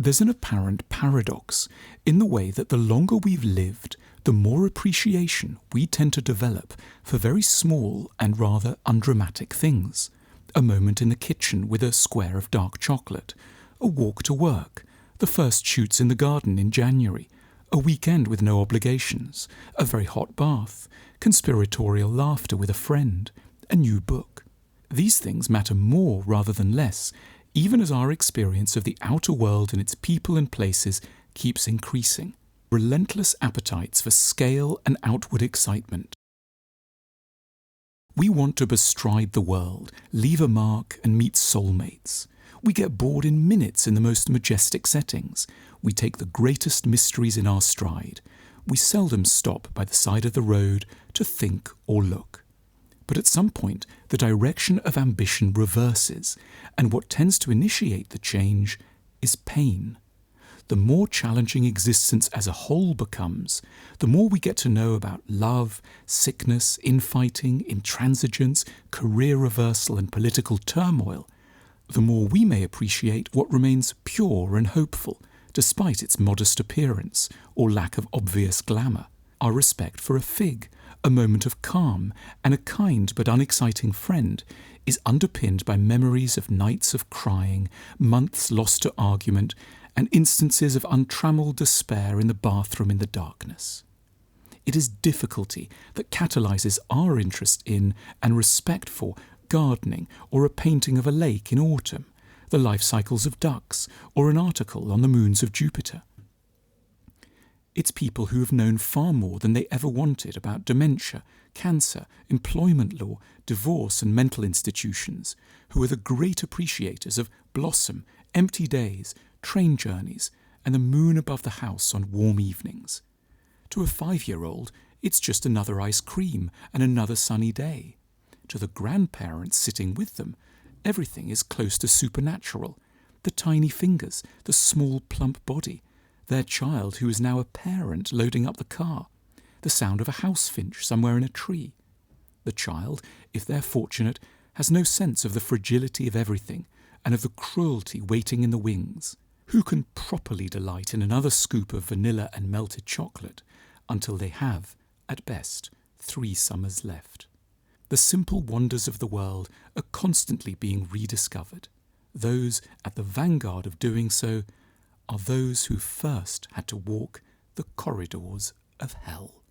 There's an apparent paradox in the way that the longer we've lived, the more appreciation we tend to develop for very small and rather undramatic things. A moment in the kitchen with a square of dark chocolate, a walk to work, the first shoots in the garden in January, a weekend with no obligations, a very hot bath, conspiratorial laughter with a friend, a new book. These things matter more rather than less, even as our experience of the outer world and its people and places keeps increasing. Relentless appetites for scale and outward excitement. We want to bestride the world, leave a mark and meet soulmates. We get bored in minutes in the most majestic settings. We take the greatest mysteries in our stride. We seldom stop by the side of the road to think or look. But at some point, the direction of ambition reverses, and what tends to initiate the change is pain. The more challenging existence as a whole becomes, the more we get to know about love, sickness, infighting, intransigence, career reversal and political turmoil, the more we may appreciate what remains pure and hopeful, despite its modest appearance or lack of obvious glamour. Our respect for a fig, a moment of calm, and a kind but unexciting friend is underpinned by memories of nights of crying, months lost to argument, and instances of untrammelled despair in the bathroom in the darkness. It is difficulty that catalyses our interest in and respect for gardening or a painting of a lake in autumn, the life cycles of ducks, or an article on the moons of Jupiter. It's people who have known far more than they ever wanted about dementia, cancer, employment law, divorce and mental institutions, who are the great appreciators of blossom, empty days, train journeys, and the moon above the house on warm evenings. To a 5-year-old, it's just another ice cream and another sunny day. To the grandparents sitting with them, everything is close to supernatural. The tiny fingers, the small plump body, their child who is now a parent loading up the car, the sound of a house finch somewhere in a tree. The child, if they're fortunate, has no sense of the fragility of everything and of the cruelty waiting in the wings. Who can properly delight in another scoop of vanilla and melted chocolate until they have, at best, 3 summers left? The simple wonders of the world are constantly being rediscovered. Those at the vanguard of doing so are those who first had to walk the corridors of hell.